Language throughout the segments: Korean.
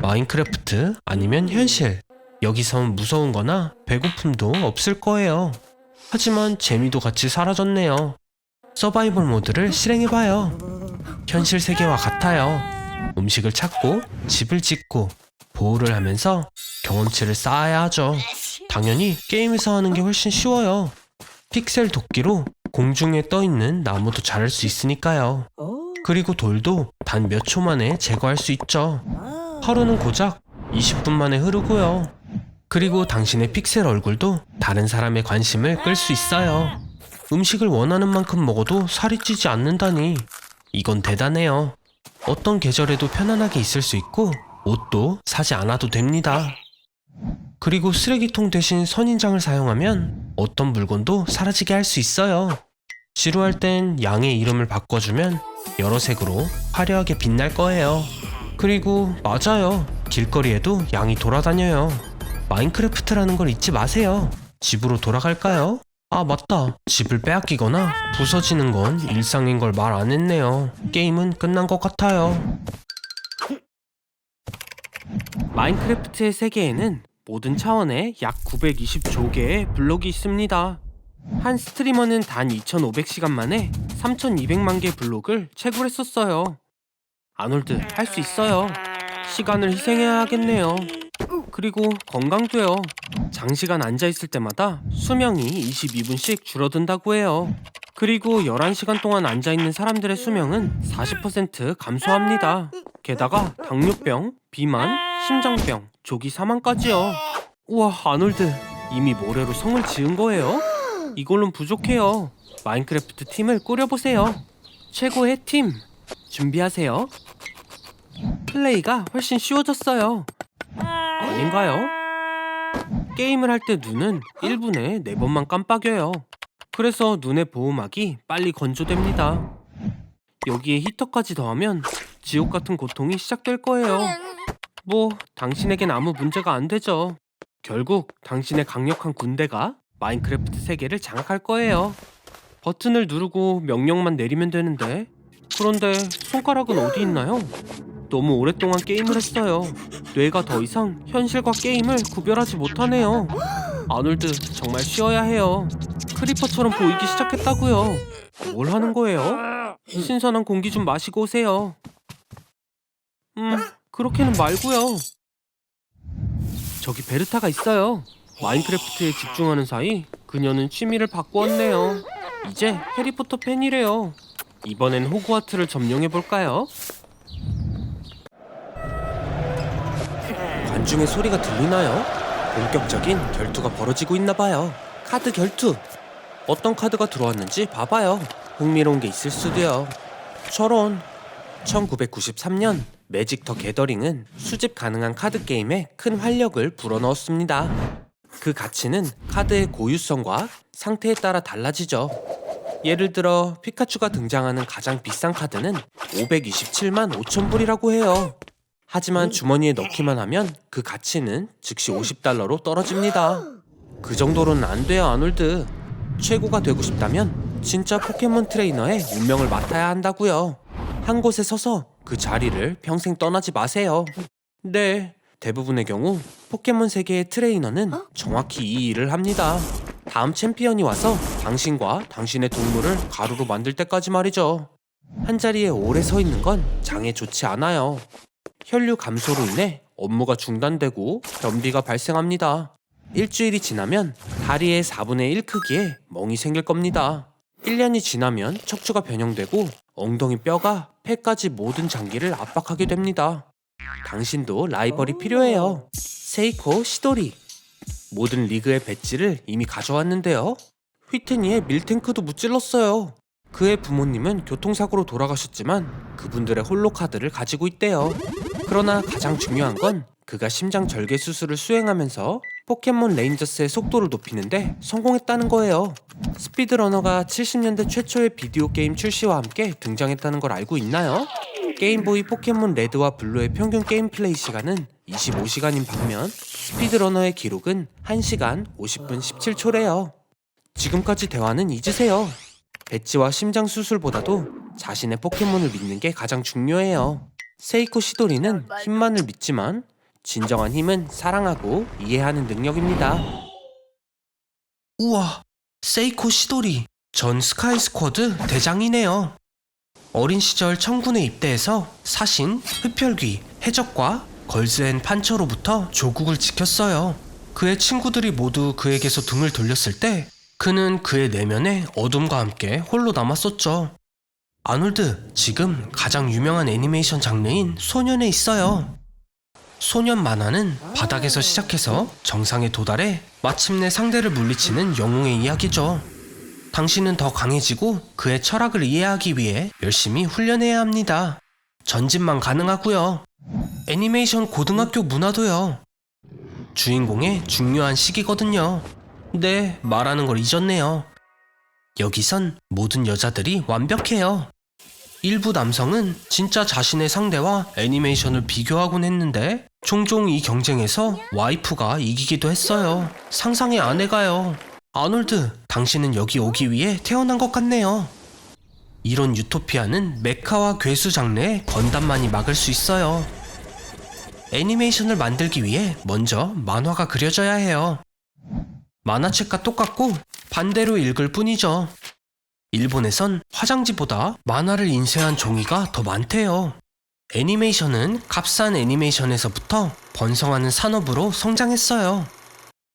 마인크래프트 아니면 현실. 여기선 무서운 거나 배고픔도 없을 거예요. 하지만 재미도 같이 사라졌네요. 서바이벌 모드를 실행해봐요. 현실 세계와 같아요. 음식을 찾고 집을 짓고 보호를 하면서 경험치를 쌓아야 하죠. 당연히 게임에서 하는 게 훨씬 쉬워요. 픽셀 도끼로 공중에 떠있는 나무도 자를 수 있으니까요. 그리고 돌도 단 몇 초 만에 제거할 수 있죠. 하루는 고작 20분 만에 흐르고요. 그리고 당신의 픽셀 얼굴도 다른 사람의 관심을 끌 수 있어요. 음식을 원하는 만큼 먹어도 살이 찌지 않는다니 이건 대단해요. 어떤 계절에도 편안하게 있을 수 있고 옷도 사지 않아도 됩니다. 그리고 쓰레기통 대신 선인장을 사용하면 어떤 물건도 사라지게 할 수 있어요. 지루할 땐 양의 이름을 바꿔주면 여러 색으로 화려하게 빛날 거예요. 그리고 맞아요. 길거리에도 양이 돌아다녀요. 마인크래프트라는 걸 잊지 마세요. 집으로 돌아갈까요? 아 맞다. 집을 빼앗기거나 부서지는 건 일상인 걸 말 안 했네요. 게임은 끝난 것 같아요. 마인크래프트의 세계에는 모든 차원에 약 920조 개의 블록이 있습니다. 한 스트리머는 단 2,500시간 만에 3,200만 개 블록을 채굴했었어요. 아놀드 할 수 있어요. 시간을 희생해야 하겠네요. 그리고 건강도요. 장시간 앉아있을 때마다 수명이 22분씩 줄어든다고 해요. 그리고 11시간 동안 앉아있는 사람들의 수명은 40% 감소합니다. 게다가 당뇨병, 비만, 심장병, 조기 사망까지요. 우와, 아놀드 이미 모래로 성을 지은 거예요? 이걸론 부족해요. 마인크래프트 팀을 꾸려보세요. 최고의 팀 준비하세요. 플레이가 훨씬 쉬워졌어요. 아닌가요? 게임을 할 때 눈은 1분에 4번만 깜빡여요. 그래서 눈의 보호막이 빨리 건조됩니다. 여기에 히터까지 더하면 지옥 같은 고통이 시작될 거예요. 뭐 당신에겐 아무 문제가 안 되죠. 결국 당신의 강력한 군대가 마인크래프트 세계를 장악할 거예요. 버튼을 누르고 명령만 내리면 되는데, 그런데 손가락은 어디 있나요? 너무 오랫동안 게임을 했어요. 뇌가 더 이상 현실과 게임을 구별하지 못하네요. 아놀드 정말 쉬어야 해요. 크리퍼처럼 보이기 시작했다고요. 뭘 하는 거예요? 신선한 공기 좀 마시고 오세요. 그렇게는 말고요. 저기 베르타가 있어요. 마인크래프트에 집중하는 사이 그녀는 취미를 바꾸었네요. 이제 해리포터 팬이래요. 이번엔 호그와트를 점령해볼까요? 관중의 소리가 들리나요? 본격적인 결투가 벌어지고 있나봐요. 카드 결투! 어떤 카드가 들어왔는지 봐봐요. 흥미로운 게 있을 수도요. 저런! 1993년 매직 더 게더링은 수집 가능한 카드 게임에 큰 활력을 불어넣었습니다. 그 가치는 카드의 고유성과 상태에 따라 달라지죠. 예를 들어 피카츄가 등장하는 가장 비싼 카드는 527만 5천 불이라고 해요. 하지만 주머니에 넣기만 하면 그 가치는 즉시 $50로 떨어집니다. 그 정도로는 안 돼요, 아놀드. 최고가 되고 싶다면 진짜 포켓몬 트레이너의 운명을 맡아야 한다고요. 한 곳에 서서 그 자리를 평생 떠나지 마세요. 네, 대부분의 경우 포켓몬 세계의 트레이너는 정확히 이 일을 합니다. 다음 챔피언이 와서 당신과 당신의 동물을 가루로 만들 때까지 말이죠. 한 자리에 오래 서 있는 건 장에 좋지 않아요. 혈류 감소로 인해 업무가 중단되고 변비가 발생합니다. 일주일이 지나면 다리의 4분의 1 크기의 멍이 생길 겁니다. 1년이 지나면 척추가 변형되고 엉덩이 뼈가 폐까지 모든 장기를 압박하게 됩니다. 당신도 라이벌이 필요해요. 세이코 시도리. 모든 리그의 배지를 이미 가져왔는데요. 휘트니의 밀탱크도 무찔렀어요. 그의 부모님은 교통사고로 돌아가셨지만 그분들의 홀로 카드를 가지고 있대요. 그러나 가장 중요한 건 그가 심장 절개 수술을 수행하면서 포켓몬 레인저스의 속도를 높이는데 성공했다는 거예요. 스피드러너가 70년대 최초의 비디오 게임 출시와 함께 등장했다는 걸 알고 있나요? 게임보이 포켓몬 레드와 블루의 평균 게임 플레이 시간은 25시간인 반면 스피드러너의 기록은 1시간 50분 17초래요. 지금까지 대화는 잊으세요. 배지와 심장 수술보다도 자신의 포켓몬을 믿는 게 가장 중요해요. 세이코 시도리는 힘만을 믿지만 진정한 힘은 사랑하고 이해하는 능력입니다. 우와, 세이코 시도리 전 스카이 스쿼드 대장이네요. 어린 시절 청군에 입대해서 사신, 흡혈귀, 해적과 걸즈앤 판처로부터 조국을 지켰어요. 그의 친구들이 모두 그에게서 등을 돌렸을 때 그는 그의 내면에 어둠과 함께 홀로 남았었죠. 아놀드, 지금 가장 유명한 애니메이션 장르인 소년에 있어요. 소년 만화는 바닥에서 시작해서 정상에 도달해 마침내 상대를 물리치는 영웅의 이야기죠. 당신은 더 강해지고 그의 철학을 이해하기 위해 열심히 훈련해야 합니다. 전진만 가능하고요. 애니메이션 고등학교 문화도요. 주인공의 중요한 시기거든요. 네, 말하는 걸 잊었네요. 여기선 모든 여자들이 완벽해요. 일부 남성은 진짜 자신의 상대와 애니메이션을 비교하곤 했는데 종종 이 경쟁에서 와이프가 이기기도 했어요. 상상의 아내가요. 아놀드, 당신은 여기 오기 위해 태어난 것 같네요. 이런 유토피아는 메카와 괴수 장르의 건담만이 막을 수 있어요. 애니메이션을 만들기 위해 먼저 만화가 그려져야 해요. 만화책과 똑같고 반대로 읽을 뿐이죠. 일본에선 화장지보다 만화를 인쇄한 종이가 더 많대요. 애니메이션은 값싼 애니메이션에서부터 번성하는 산업으로 성장했어요.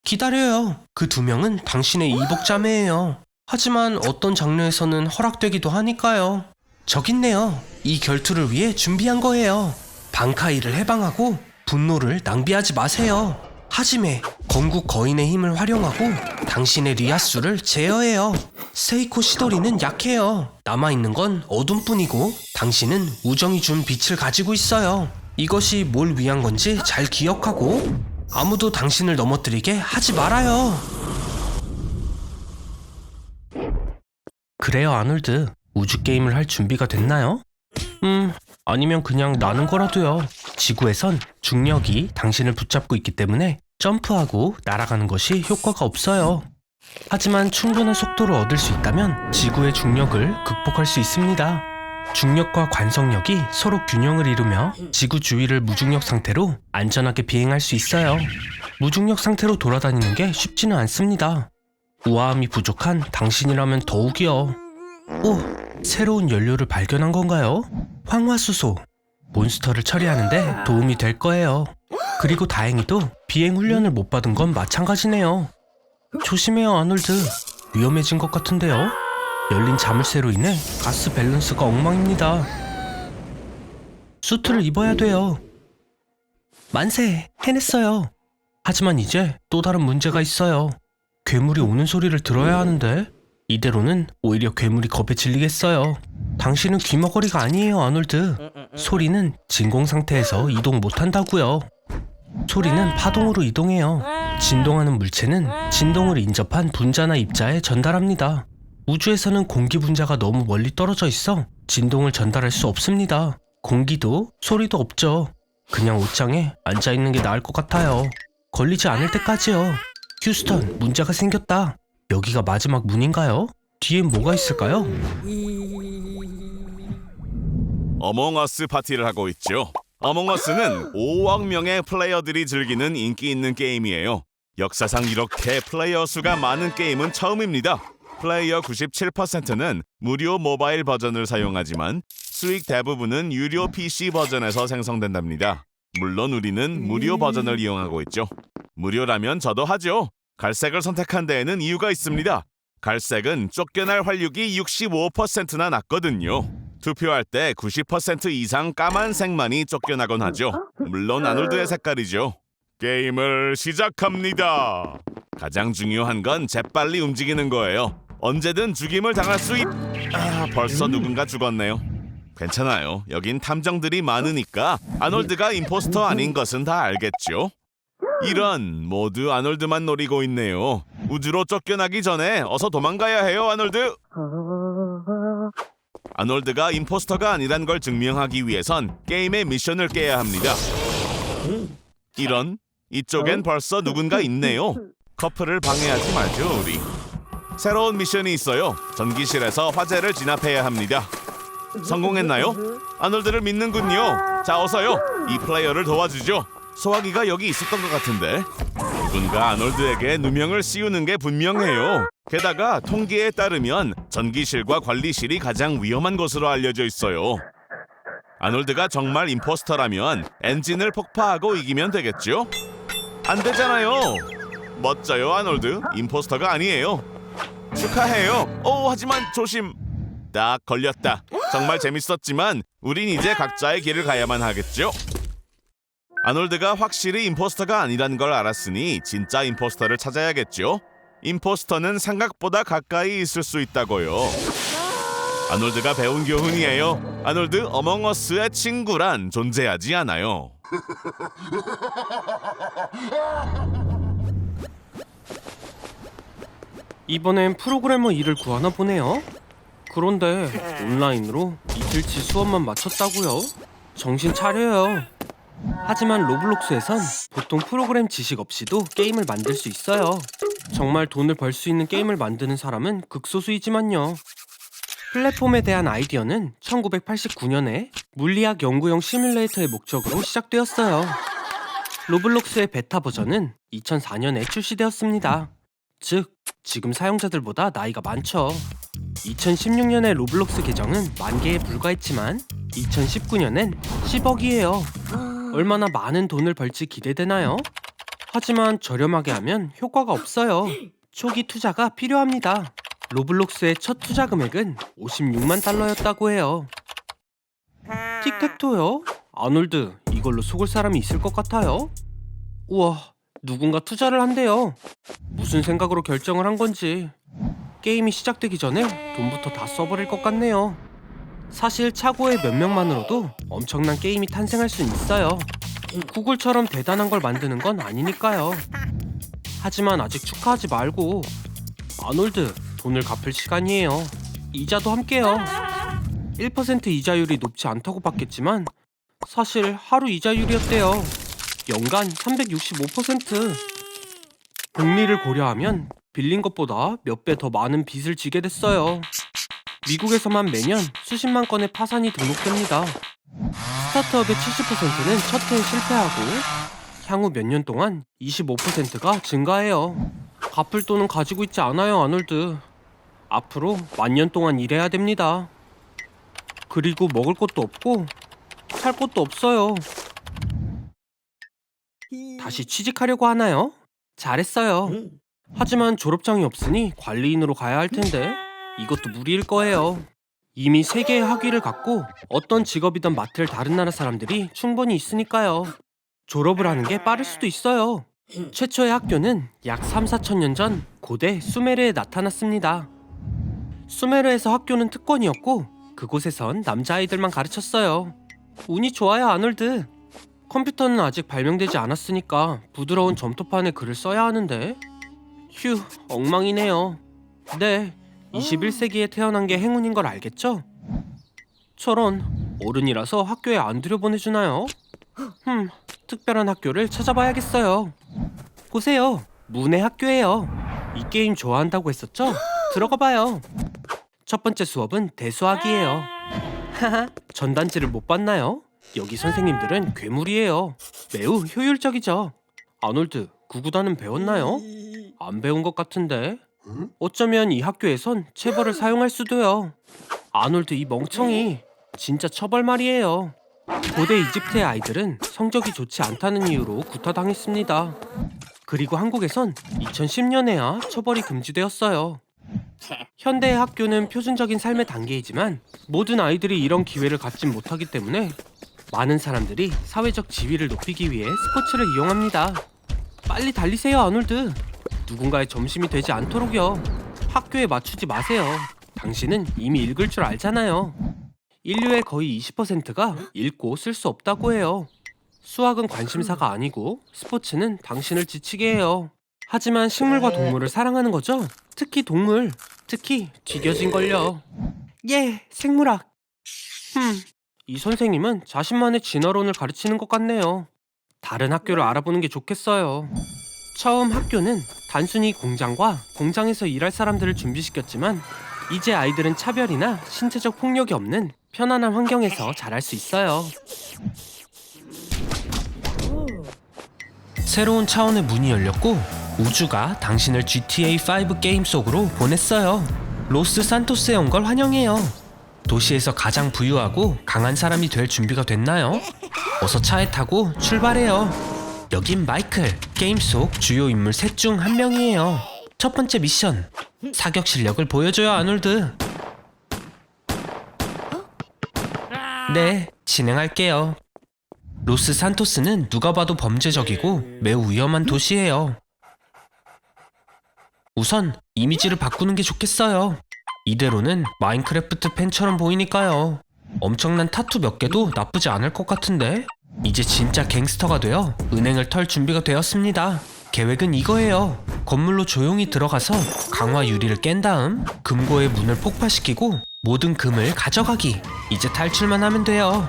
기다려요. 그 두 명은 당신의 이복자매예요. 하지만 어떤 장르에서는 허락되기도 하니까요. 저기 있네요. 이 결투를 위해 준비한 거예요. 방카이를 해방하고 분노를 낭비하지 마세요. 하지메, 건국 거인의 힘을 활용하고 당신의 리아수를 제어해요. 세이코 시도리는 약해요. 남아있는 건 어둠뿐이고 당신은 우정이 준 빛을 가지고 있어요. 이것이 뭘 위한 건지 잘 기억하고 아무도 당신을 넘어뜨리게 하지 말아요. 그래요, 아놀드. 우주게임을 할 준비가 됐나요? 아니면 그냥 나는 거라도요. 지구에선 중력이 당신을 붙잡고 있기 때문에 점프하고 날아가는 것이 효과가 없어요. 하지만 충분한 속도를 얻을 수 있다면 지구의 중력을 극복할 수 있습니다. 중력과 관성력이 서로 균형을 이루며 지구 주위를 무중력 상태로 안전하게 비행할 수 있어요. 무중력 상태로 돌아다니는 게 쉽지는 않습니다. 우아함이 부족한 당신이라면 더욱이요. 오, 새로운 연료를 발견한 건가요? 황화수소. 몬스터를 처리하는데 도움이 될 거예요. 그리고 다행히도 비행 훈련을 못 받은 건 마찬가지네요. 조심해요, 아놀드. 위험해진 것 같은데요. 열린 자물쇠로 인해 가스 밸런스가 엉망입니다. 수트를 입어야 돼요. 만세, 해냈어요. 하지만 이제 또 다른 문제가 있어요. 괴물이 오는 소리를 들어야 하는데 이대로는 오히려 괴물이 겁에 질리겠어요. 당신은 귀머거리가 아니에요, 아놀드. 소리는 진공 상태에서 이동 못한다고요. 소리는 파동으로 이동해요. 진동하는 물체는 진동을 인접한 분자나 입자에 전달합니다. 우주에서는 공기 분자가 너무 멀리 떨어져 있어 진동을 전달할 수 없습니다. 공기도 소리도 없죠. 그냥 옷장에 앉아있는 게 나을 것 같아요. 걸리지 않을 때까지요. 휴스턴, 문제가 생겼다. 여기가 마지막 문인가요? 뒤엔 뭐가 있을까요? 어몽어스 파티를 하고 있죠. 어몽어스는 5억 명의 플레이어들이 즐기는 인기 있는 게임이에요. 역사상 이렇게 플레이어 수가 많은 게임은 처음입니다. 플레이어 97%는 무료 모바일 버전을 사용하지만 수익 대부분은 유료 PC 버전에서 생성된답니다. 물론 우리는 무료 버전을 이용하고 있죠. 무료라면 저도 하죠. 갈색을 선택한 데에는 이유가 있습니다. 갈색은 쫓겨날 활력이 65%나 낮거든요. 투표할 때 90% 이상 까만색만이 쫓겨나곤 하죠. 물론 아놀드의 색깔이죠. 게임을 시작합니다. 가장 중요한 건 재빨리 움직이는 거예요. 언제든 죽임을 당할 수 있... 벌써 누군가 죽었네요. 괜찮아요. 여긴 탐정들이 많으니까 아놀드가 임포스터 아닌 것은 다 알겠죠. 이런, 모두 아놀드만 노리고 있네요. 우주로 쫓겨나기 전에 어서 도망가야 해요, 아놀드. 아놀드가 임포스터가 아니란 걸 증명하기 위해선 게임의 미션을 깨야 합니다. 이런, 이쪽엔 벌써 누군가 있네요. 커플을 방해하지 말죠, 우리. 새로운 미션이 있어요. 전기실에서 화재를 진압해야 합니다. 성공했나요? 아놀드를 믿는군요. 자, 어서요. 이 플레이어를 도와주죠. 소화기가 여기 있었던 것 같은데 누군가 아놀드에게 누명을 씌우는 게 분명해요. 게다가 통계에 따르면 전기실과 관리실이 가장 위험한 것으로 알려져 있어요. 아놀드가 정말 임포스터라면 엔진을 폭파하고 이기면 되겠죠? 안 되잖아요. 멋져요, 아놀드. 임포스터가 아니에요. 축하해요. 하지만 조심. 딱 걸렸다. 정말 재밌었지만 우린 이제 각자의 길을 가야만 하겠죠? 아놀드가 확실히 임포스터가 아니란 걸 알았으니 진짜 임포스터를 찾아야겠죠? 임포스터는 생각보다 가까이 있을 수 있다고요. 아놀드가 배운 교훈이에요. 아놀드, 어몽어스의 친구란 존재하지 않아요. 이번엔 프로그래머 일을 구하나 보네요. 그런데 온라인으로 이틀치 수업만 마쳤다고요? 정신 차려요. 하지만 로블록스에선 보통 프로그램 지식 없이도 게임을 만들 수 있어요. 정말 돈을 벌 수 있는 게임을 만드는 사람은 극소수이지만요. 플랫폼에 대한 아이디어는 1989년에 물리학 연구용 시뮬레이터의 목적으로 시작되었어요. 로블록스의 베타 버전은 2004년에 출시되었습니다. 즉, 지금 사용자들보다 나이가 많죠. 2016년에 로블록스 계정은 10,000개에 불과했지만 2019년엔 10억이에요. 얼마나 많은 돈을 벌지 기대되나요? 하지만 저렴하게 하면 효과가 없어요. 초기 투자가 필요합니다. 로블록스의 첫 투자 금액은 56만 달러였다고 해요. 틱택토요? 아놀드, 이걸로 속을 사람이 있을 것 같아요? 우와, 누군가 투자를 한대요. 무슨 생각으로 결정을 한 건지. 게임이 시작되기 전에 돈부터 다 써버릴 것 같네요. 사실 차고의 몇 명만으로도 엄청난 게임이 탄생할 순 있어요. 구글처럼 대단한 걸 만드는 건 아니니까요. 하지만 아직 축하하지 말고, 아놀드, 돈을 갚을 시간이에요. 이자도 함께요. 1% 이자율이 높지 않다고 봤겠지만 사실 하루 이자율이었대요. 연간 365%. 복리를 고려하면 빌린 것보다 몇 배 더 많은 빚을 지게 됐어요. 미국에서만 매년 수십만 건의 파산이 등록됩니다. 스타트업의 70%는 첫 해에 실패하고 향후 몇 년 동안 25%가 증가해요. 갚을 돈은 가지고 있지 않아요, 아놀드. 앞으로 10,000년 동안 일해야 됩니다. 그리고 먹을 것도 없고 살 것도 없어요. 다시 취직하려고 하나요? 잘했어요. 하지만 졸업장이 없으니 관리인으로 가야 할 텐데 이것도 무리일 거예요. 이미 3개의 학위를 갖고 어떤 직업이든 맡을 다른 나라 사람들이 충분히 있으니까요. 졸업을 하는 게 빠를 수도 있어요. 최초의 학교는 약 3-4천 년 전 고대 수메르에 나타났습니다. 수메르에서 학교는 특권이었고 그곳에선 남자아이들만 가르쳤어요. 운이 좋아요, 아놀드. 컴퓨터는 아직 발명되지 않았으니까 부드러운 점토판에 글을 써야 하는데 휴, 엉망이네요. 네, 21세기에 태어난 게 행운인 걸 알겠죠? 저런, 어른이라서 학교에 안 들여보내주나요? 특별한 학교를 찾아봐야겠어요. 보세요, 문의 학교예요. 이 게임 좋아한다고 했었죠? 들어가봐요. 첫 번째 수업은 대수학이에요. 하하, 전단지를 못 봤나요? 여기 선생님들은 괴물이에요. 매우 효율적이죠. 아놀드, 구구단은 배웠나요? 안 배운 것 같은데. 어쩌면 이 학교에선 체벌을 사용할 수도요. 아놀드, 이 멍청이, 진짜 처벌 말이에요. 고대 이집트의 아이들은 성적이 좋지 않다는 이유로 구타당했습니다. 그리고 한국에선 2010년에야 처벌이 금지되었어요. 현대의 학교는 표준적인 삶의 단계이지만 모든 아이들이 이런 기회를 갖진 못하기 때문에 많은 사람들이 사회적 지위를 높이기 위해 스포츠를 이용합니다. 빨리 달리세요, 아놀드. 누군가의 점심이 되지 않도록요. 학교에 맞추지 마세요. 당신은 이미 읽을 줄 알잖아요. 인류의 거의 20%가 읽고 쓸 수 없다고 해요. 수학은 관심사가 아니고 스포츠는 당신을 지치게 해요. 하지만 식물과 동물을 사랑하는 거죠? 특히 동물, 특히 튀겨진걸요. 예, 생물학. 이 선생님은 자신만의 진화론을 가르치는 것 같네요. 다른 학교를 알아보는 게 좋겠어요. 처음 학교는 단순히 공장과 공장에서 일할 사람들을 준비시켰지만 이제 아이들은 차별이나 신체적 폭력이 없는 편안한 환경에서 자랄 수 있어요. 새로운 차원의 문이 열렸고 우주가 당신을 GTA5 게임 속으로 보냈어요. 로스 산토스에 온 걸 환영해요. 도시에서 가장 부유하고 강한 사람이 될 준비가 됐나요? 어서 차에 타고 출발해요. 여긴 마이클, 게임 속 주요 인물 셋 중 한 명이에요. 첫 번째 미션, 사격 실력을 보여줘요 아놀드. 네, 진행할게요. 로스 산토스는 누가 봐도 범죄적이고 매우 위험한 도시예요. 우선 이미지를 바꾸는 게 좋겠어요. 이대로는 마인크래프트 팬처럼 보이니까요. 엄청난 타투 몇 개도 나쁘지 않을 것 같은데? 이제 진짜 갱스터가 되어 은행을 털 준비가 되었습니다. 계획은 이거예요. 건물로 조용히 들어가서 강화 유리를 깬 다음 금고의 문을 폭파시키고 모든 금을 가져가기. 이제 탈출만 하면 돼요.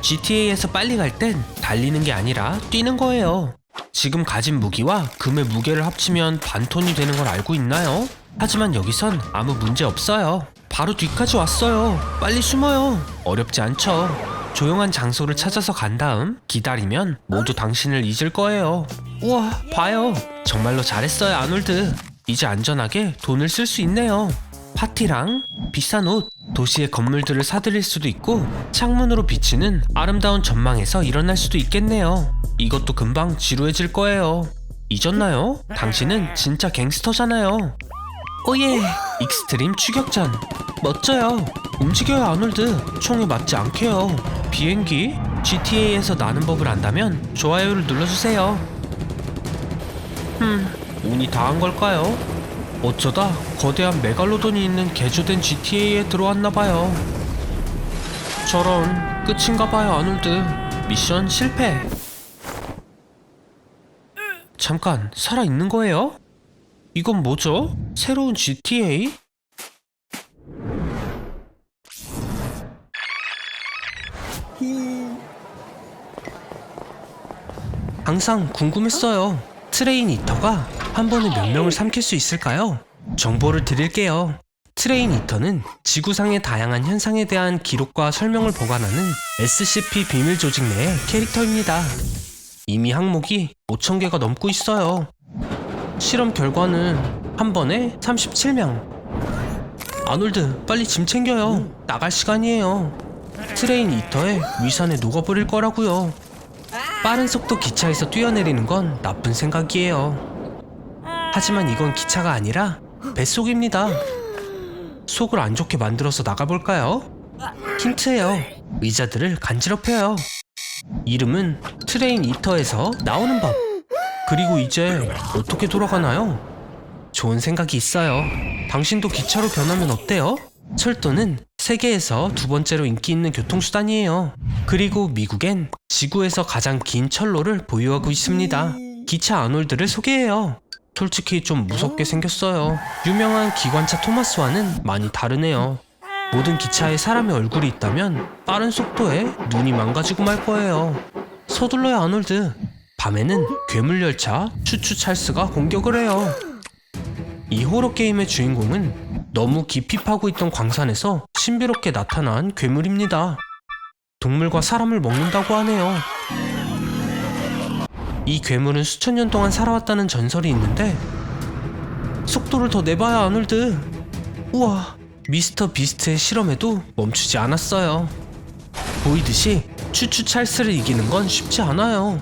GTA에서 빨리 갈 땐 달리는 게 아니라 뛰는 거예요. 지금 가진 무기와 금의 무게를 합치면 반톤이 되는 걸 알고 있나요? 하지만 여기선 아무 문제 없어요. 바로 뒤까지 왔어요. 빨리 숨어요. 어렵지 않죠? 조용한 장소를 찾아서 간 다음 기다리면 모두 당신을 잊을 거예요. 우와, 봐요. 정말로 잘했어요 아놀드. 이제 안전하게 돈을 쓸 수 있네요. 파티랑 비싼 옷, 도시의 건물들을 사들일 수도 있고 창문으로 비치는 아름다운 전망에서 일어날 수도 있겠네요. 이것도 금방 지루해질 거예요. 잊었나요? 당신은 진짜 갱스터잖아요. 오예! 익스트림 추격전. 멋져요. 움직여요 아놀드. 총에 맞지 않게요. 비행기? GTA에서 나는 법을 안다면 좋아요를 눌러주세요. 운이 다한 걸까요? 어쩌다 거대한 메갈로돈이 있는 개조된 GTA에 들어왔나봐요. 저런, 끝인가봐요 아놀드. 미션 실패. 잠깐, 살아있는 거예요? 이건 뭐죠? 새로운 GTA? 항상 궁금했어요. 트레인 이터가 한 번에 몇 명을 삼킬 수 있을까요? 정보를 드릴게요. 트레인 이터는 지구상의 다양한 현상에 대한 기록과 설명을 보관하는 SCP 비밀 조직 내의 캐릭터입니다. 이미 항목이 5,000개가 넘고 있어요. 실험 결과는 한 번에 37명. 아놀드, 빨리 짐 챙겨요. 나갈 시간이에요. 트레인 이터에 위산에 녹아버릴 거라고요. 빠른 속도 기차에서 뛰어내리는 건 나쁜 생각이에요. 하지만 이건 기차가 아니라 뱃속입니다. 속을 안 좋게 만들어서 나가볼까요? 힌트예요. 의자들을 간지럽혀요. 이름은 트레인 이터에서 나오는 법. 그리고 이제 어떻게 돌아가나요? 좋은 생각이 있어요. 당신도 기차로 변하면 어때요? 철도는 세계에서 두 번째로 인기 있는 교통수단이에요. 그리고 미국엔 지구에서 가장 긴 철로를 보유하고 있습니다. 기차 아놀드를 소개해요. 솔직히 좀 무섭게 생겼어요. 유명한 기관차 토마스와는 많이 다르네요. 모든 기차에 사람의 얼굴이 있다면 빠른 속도에 눈이 망가지고 말 거예요. 서둘러요 아놀드. 밤에는 괴물열차 추추 찰스가 공격을 해요. 이 호러 게임의 주인공은 너무 깊이 파고 있던 광산에서 신비롭게 나타난 괴물입니다. 동물과 사람을 먹는다고 하네요. 이 괴물은 수천 년 동안 살아왔다는 전설이 있는데 속도를 더 내봐요 아놀드. 우와, 미스터 비스트의 실험에도 멈추지 않았어요. 보이듯이 추추 찰스를 이기는 건 쉽지 않아요.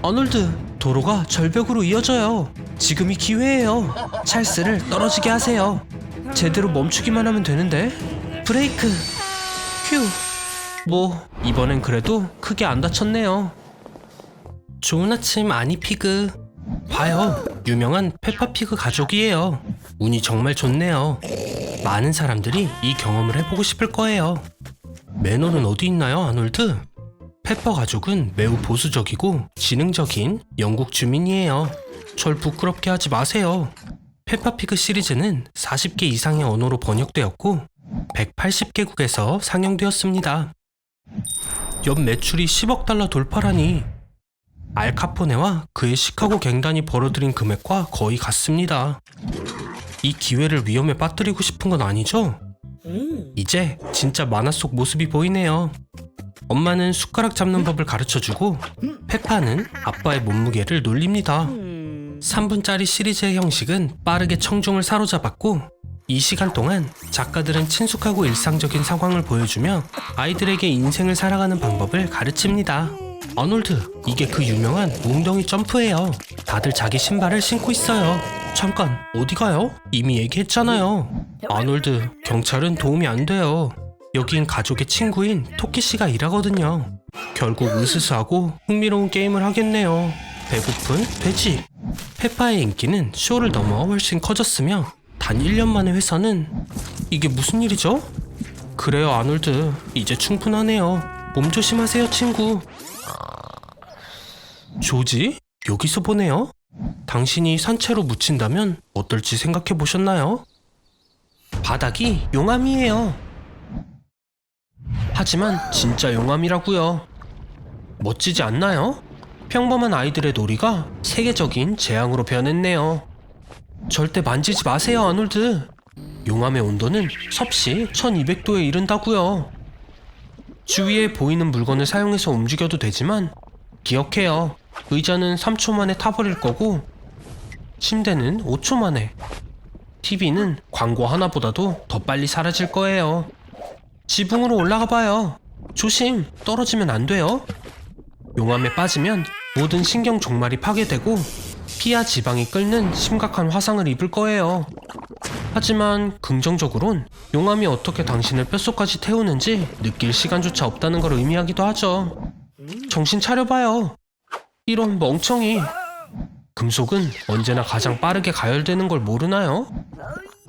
아놀드, 도로가 절벽으로 이어져요. 지금이 기회예요. 찰스를 떨어지게 하세요. 제대로 멈추기만 하면 되는데. 브레이크. 휴. 뭐 이번엔 그래도 크게 안 다쳤네요. 좋은 아침 아니피그. 봐요, 유명한 페파피그 가족이에요. 운이 정말 좋네요. 많은 사람들이 이 경험을 해보고 싶을 거예요. 매너는 어디 있나요 아놀드? 페퍼 가족은 매우 보수적이고 지능적인 영국 주민이에요. 절 부끄럽게 하지 마세요. 페파피그 시리즈는 40개 이상의 언어로 번역되었고 180개국에서 상영되었습니다. 연 매출이 10억 달러 돌파라니. 알카포네와 그의 시카고 갱단이 벌어들인 금액과 거의 같습니다. 이 기회를 위험에 빠뜨리고 싶은 건 아니죠? 이제 진짜 만화 속 모습이 보이네요. 엄마는 숟가락 잡는 법을 가르쳐주고 페파는 아빠의 몸무게를 놀립니다. 3분짜리 시리즈의 형식은 빠르게 청중을 사로잡았고 이 시간 동안 작가들은 친숙하고 일상적인 상황을 보여주며 아이들에게 인생을 살아가는 방법을 가르칩니다. 아놀드, 이게 그 유명한 웅덩이 점프예요. 다들 자기 신발을 신고 있어요. 잠깐, 어디 가요? 이미 얘기했잖아요. 아놀드, 경찰은 도움이 안 돼요. 여긴 가족의 친구인 토끼씨가 일하거든요. 결국 으스스하고 흥미로운 게임을 하겠네요. 배고픈 돼지. 페파의 인기는 쇼를 넘어 훨씬 커졌으며 단 1년 만에 회사는 이게 무슨 일이죠? 그래요 아놀드, 이제 충분하네요. 몸 조심하세요 친구. 조지? 여기서 보네요. 당신이 산채로 묻힌다면 어떨지 생각해 보셨나요? 바닥이 용암이에요. 하지만 진짜 용암이라고요. 멋지지 않나요? 평범한 아이들의 놀이가 세계적인 재앙으로 변했네요. 절대 만지지 마세요 아놀드. 용암의 온도는 섭씨 1200도에 이른다고요. 주위에 보이는 물건을 사용해서 움직여도 되지만 기억해요. 의자는 3초 만에 타버릴 거고 침대는 5초 만에, TV는 광고 하나보다도 더 빨리 사라질 거예요. 지붕으로 올라가 봐요. 조심, 떨어지면 안 돼요. 용암에 빠지면 모든 신경 종말이 파괴되고 피와 지방이 끓는 심각한 화상을 입을 거예요. 하지만 긍정적으론 용암이 어떻게 당신을 뼛속까지 태우는지 느낄 시간조차 없다는 걸 의미하기도 하죠. 정신 차려봐요. 이런 멍청이. 금속은 언제나 가장 빠르게 가열되는 걸 모르나요?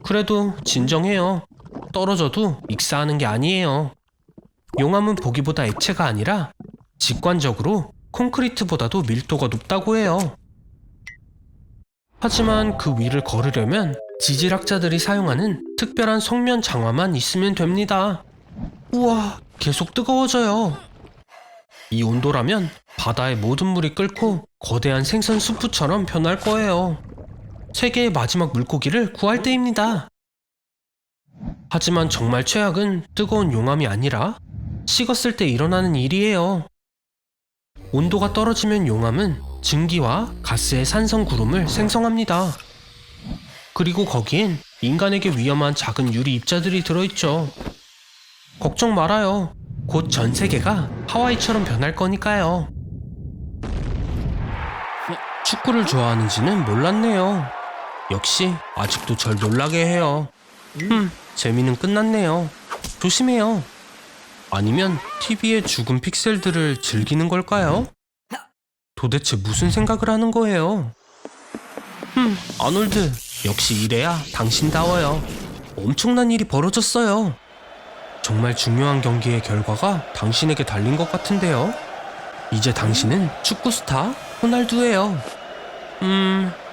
그래도 진정해요. 떨어져도 익사하는 게 아니에요. 용암은 보기보다 액체가 아니라 직관적으로 콘크리트보다도 밀도가 높다고 해요. 하지만 그 위를 걸으려면 지질학자들이 사용하는 특별한 성면 장화만 있으면 됩니다. 우와, 계속 뜨거워져요. 이 온도라면 바다의 모든 물이 끓고 거대한 생선 수프처럼 변할 거예요. 세계의 마지막 물고기를 구할 때입니다. 하지만 정말 최악은 뜨거운 용암이 아니라 식었을 때 일어나는 일이에요. 온도가 떨어지면 용암은 증기와 가스의 산성 구름을 생성합니다. 그리고 거기엔 인간에게 위험한 작은 유리 입자들이 들어있죠. 걱정 말아요. 곧 전 세계가 하와이처럼 변할 거니까요. 축구를 좋아하는지는 몰랐네요. 역시 아직도 절 놀라게 해요. 재미는 끝났네요. 조심해요. 아니면 TV의 죽은 픽셀들을 즐기는 걸까요? 도대체 무슨 생각을 하는 거예요? 아놀드, 역시 이래야 당신다워요. 엄청난 일이 벌어졌어요. 정말 중요한 경기의 결과가 당신에게 달린 것 같은데요. 이제 당신은 축구 스타 호날두예요.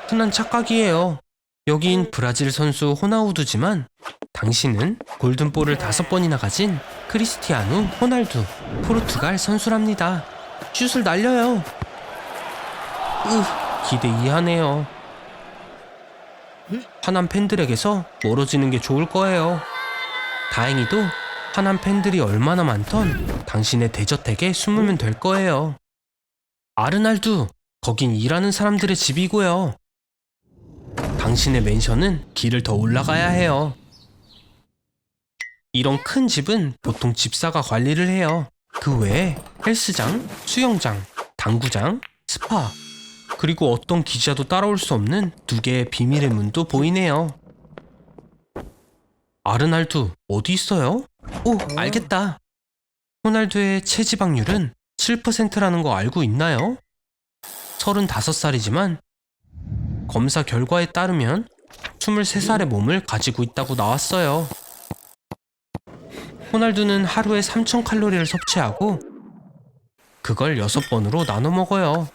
흔한 착각이에요. 여긴 브라질 선수 호나우두지만 당신은 골든볼을 5번이나 가진 크리스티아누 호날두, 포르투갈 선수랍니다. 슛을 날려요. 기대 이해하네요. 하남 팬들에게서 멀어지는 게 좋을 거예요. 다행히도 하남 팬들이 얼마나 많던 당신의 대저택에 숨으면 될 거예요. 아르날두, 거긴 일하는 사람들의 집이고요. 당신의 맨션은 길을 더 올라가야 해요. 이런 큰 집은 보통 집사가 관리를 해요. 그 외에 헬스장, 수영장, 당구장, 스파, 그리고 어떤 기자도 따라올 수 없는 2개의 비밀의 문도 보이네요. 아르날두, 어디 있어요? 오, 알겠다. 호날두의 체지방률은 7%라는 거 알고 있나요? 35살이지만 검사 결과에 따르면 23살의 몸을 가지고 있다고 나왔어요. 호날두는 하루에 3000칼로리를 섭취하고 그걸 6번으로 나눠 먹어요.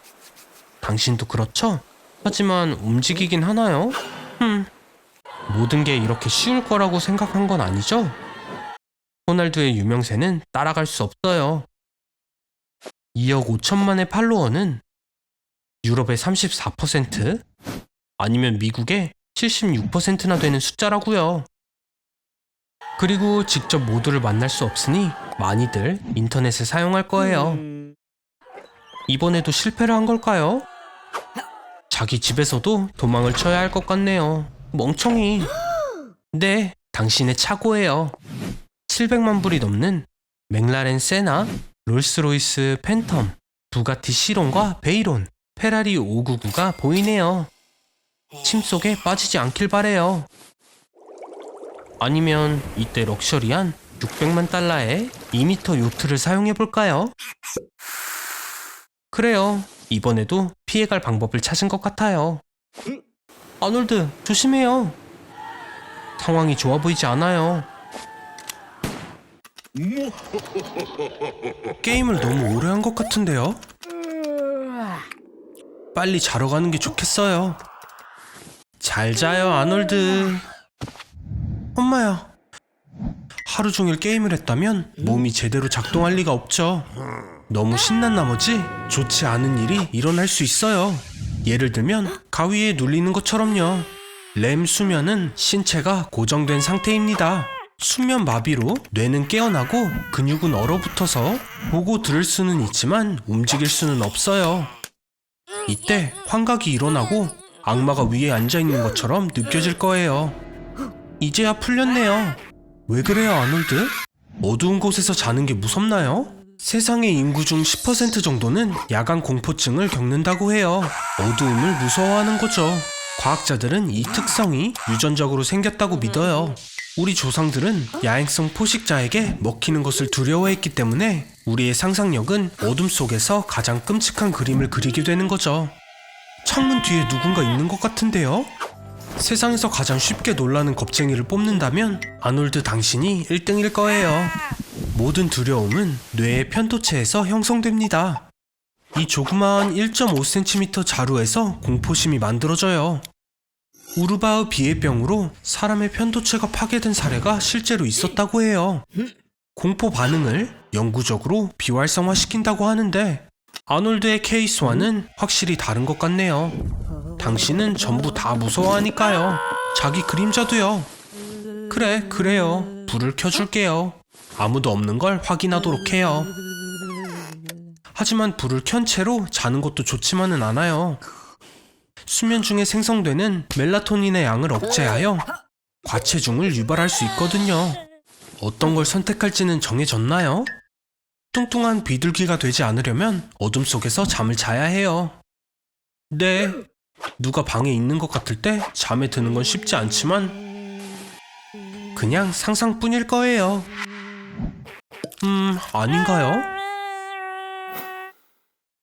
당신도 그렇죠? 하지만 움직이긴 하나요? 모든 게 이렇게 쉬울 거라고 생각한 건 아니죠? 호날두의 유명세는 따라갈 수 없어요. 2억 5천만의 팔로워는 유럽의 34%, 아니면 미국의 76%나 되는 숫자라고요. 그리고 직접 모두를 만날 수 없으니 많이들 인터넷을 사용할 거예요. 이번에도 실패를 한 걸까요? 자기 집에서도 도망을 쳐야 할 것 같네요. 멍청이. 네, 당신의 착오예요. 700만 불이 넘는 맥라렌 세나, 롤스로이스 팬텀, 부가티 시론과 베이론, 페라리 599가 보이네요. 침 속에 빠지지 않길 바래요. 아니면 이때 럭셔리한 600만 달러의 2m 요트를 사용해볼까요? 그래요. 이번에도 피해갈 방법을 찾은 것 같아요. 아놀드, 조심해요. 상황이 좋아 보이지 않아요. 게임을 너무 오래 한 것 같은데요? 빨리 자러 가는 게 좋겠어요. 잘 자요, 아놀드. 엄마야. 하루 종일 게임을 했다면 몸이 제대로 작동할 리가 없죠. 너무 신난 나머지 좋지 않은 일이 일어날 수 있어요. 예를 들면 가위에 눌리는 것처럼요. 렘 수면은 신체가 고정된 상태입니다. 수면 마비로 뇌는 깨어나고 근육은 얼어붙어서 보고 들을 수는 있지만 움직일 수는 없어요. 이때 환각이 일어나고 악마가 위에 앉아있는 것처럼 느껴질 거예요. 이제야 풀렸네요. 왜 그래요, 아놀드? 어두운 곳에서 자는 게 무섭나요? 세상의 인구 중 10% 정도는 야간 공포증을 겪는다고 해요. 어두움을 무서워하는 거죠. 과학자들은 이 특성이 유전적으로 생겼다고 믿어요. 우리 조상들은 야행성 포식자에게 먹히는 것을 두려워했기 때문에 우리의 상상력은 어둠 속에서 가장 끔찍한 그림을 그리게 되는 거죠. 창문 뒤에 누군가 있는 것 같은데요? 세상에서 가장 쉽게 놀라는 겁쟁이를 뽑는다면 아놀드 당신이 1등일 거예요. 모든 두려움은 뇌의 편도체에서 형성됩니다. 이 조그마한 1.5cm 자루에서 공포심이 만들어져요. 우르바흐 비애병으로 사람의 편도체가 파괴된 사례가 실제로 있었다고 해요. 공포 반응을 영구적으로 비활성화시킨다고 하는데 아놀드의 케이스와는 확실히 다른 것 같네요. 당신은 전부 다 무서워하니까요. 자기 그림자도요. 그래요. 불을 켜줄게요. 아무도 없는 걸 확인하도록 해요. 하지만 불을 켠 채로 자는 것도 좋지만은 않아요. 수면 중에 생성되는 멜라토닌의 양을 억제하여 과체중을 유발할 수 있거든요. 어떤 걸 선택할지는 정해졌나요? 뚱뚱한 비둘기가 되지 않으려면 어둠 속에서 잠을 자야 해요. 네, 누가 방에 있는 것 같을 때 잠에 드는 건 쉽지 않지만 그냥 상상뿐일 거예요. 아닌가요?